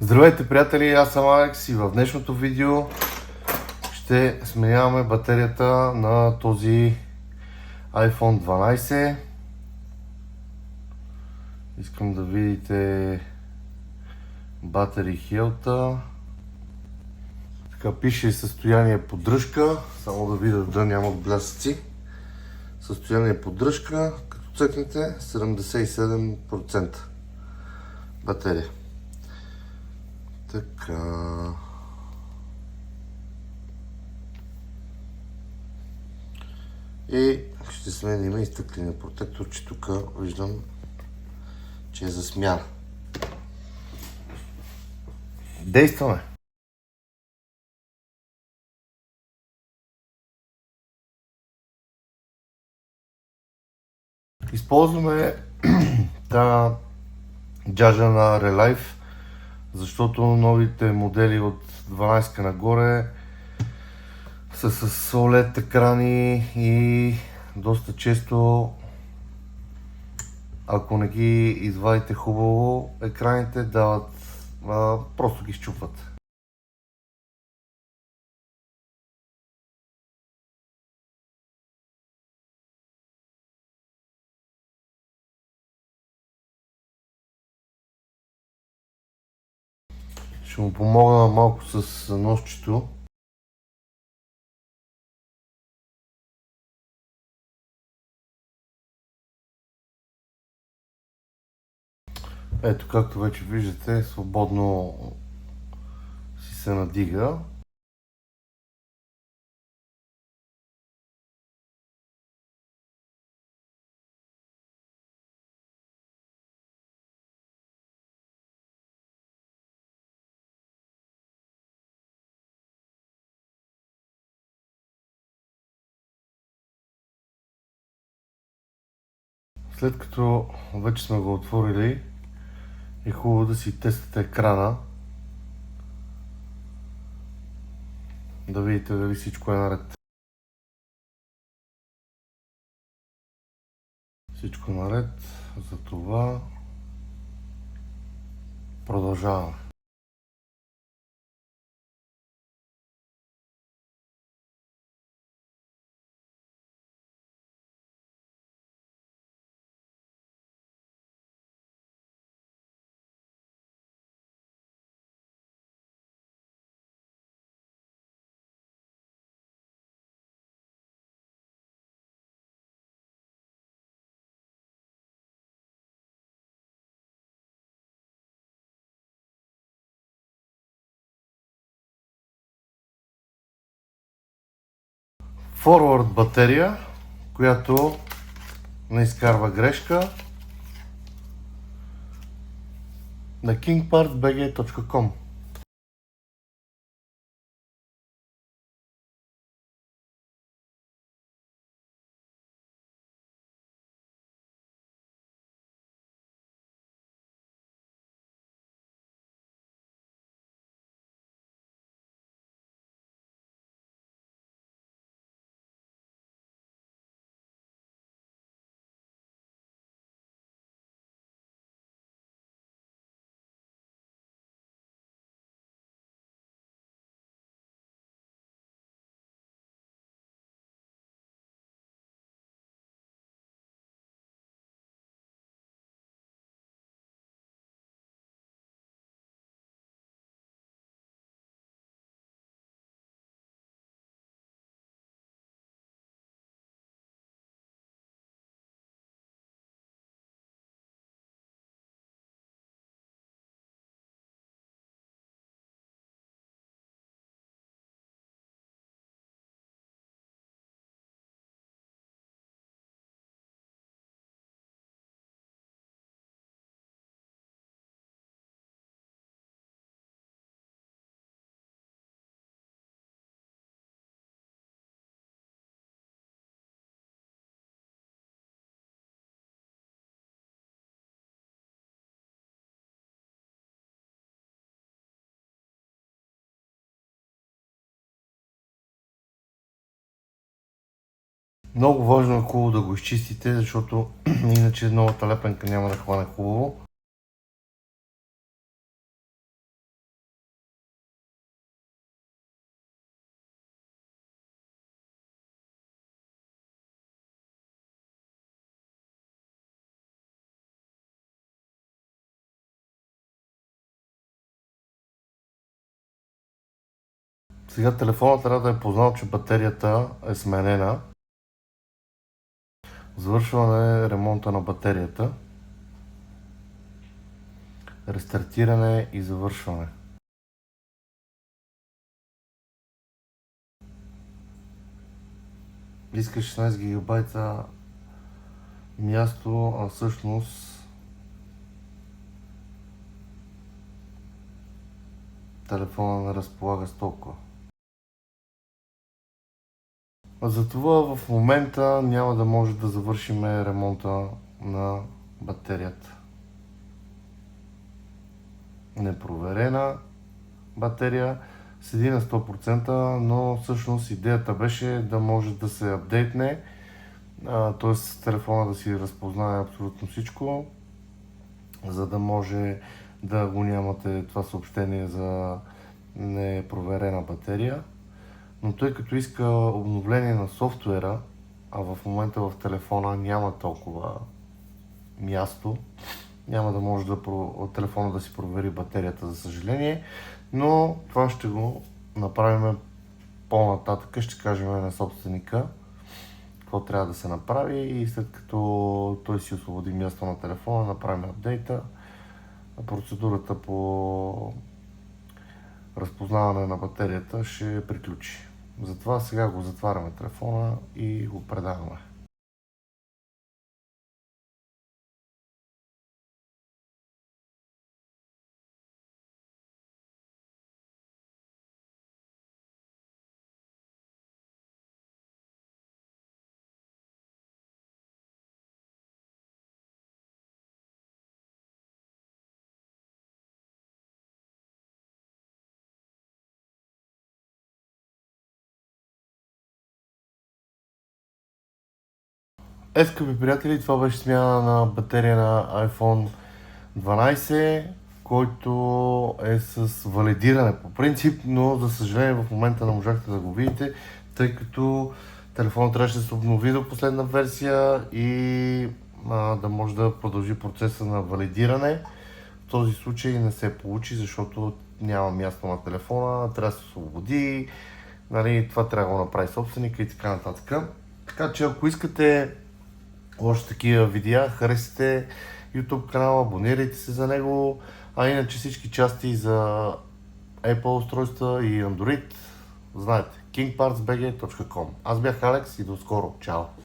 Здравейте, приятели, аз съм Алекс и в днешното видео ще сменяваме батерията на този iPhone 12. Искам да видите Battery Health. Така пише състояние поддръжка, само да видя да няма блясъци. Състояние поддръжка, като цъкнете 77% батерия. Така. И ще сменим и стъкления протектор, че тук виждам, че е за смяна. Действаме! Използваме тази джажа на Relife, защото новите модели от 12 нагоре са с OLED екрани и доста често, ако не ги извадите хубаво, екраните дават, просто ги счупват. Ще му помогна малко с ножчето. Ето, както вече виждате, свободно си се надига. След като вече сме го отворили, е хубаво да си тествате екрана, да видите дали всичко е наред. Всичко е наред, затова продължаваме. Forward батерия, която не изкарва грешка, на kingpartbg.com. Много важно е хубаво да го изчистите, защото иначе новата лепенка няма да хване хубаво. Сега телефонът трябва да е познал, че батерията е сменена. Завършваме ремонта на батерията. Рестартиране и завършване. Иска 16 гигабайта място, а всъщност телефона не разполага с толкова. Затова в момента няма да може да завършим ремонта на батерията. Непроверена батерия, седи на 100%, но всъщност идеята беше да може да се апдейтне, т.е. телефона да си разпознае абсолютно всичко, за да може да го нямате това съобщение за непроверена батерия. Но тъй като иска обновление на софтуера, а в момента в телефона няма толкова място, няма да може от телефона да си провери батерията, за съжаление, но това ще го направим по-нататък, ще кажем на собственика какво трябва да се направи и след като той си освободи място на телефона, направим апдейта, процедурата по разпознаване на батерията ще приключи. Затова сега го затваряме телефона и го предаваме. Скъпи приятели, това беше смяна на батерия на iPhone 12, който е с валидиране по принцип, но за съжаление в момента не можахте да го видите, тъй като телефонът трябваше да се обнови до последна версия и да може да продължи процеса на валидиране. В този случай не се получи, защото няма място на телефона, трябва да се освободи, нали, това трябва да го направи собственика и така нататък. Така че ако искате още такива видеа, харесайте YouTube канала, абонирайте се за него, а иначе всички части за Apple устройства и Android, знаете, kingpartsbg.com. Аз бях Алекс и до скоро, чао!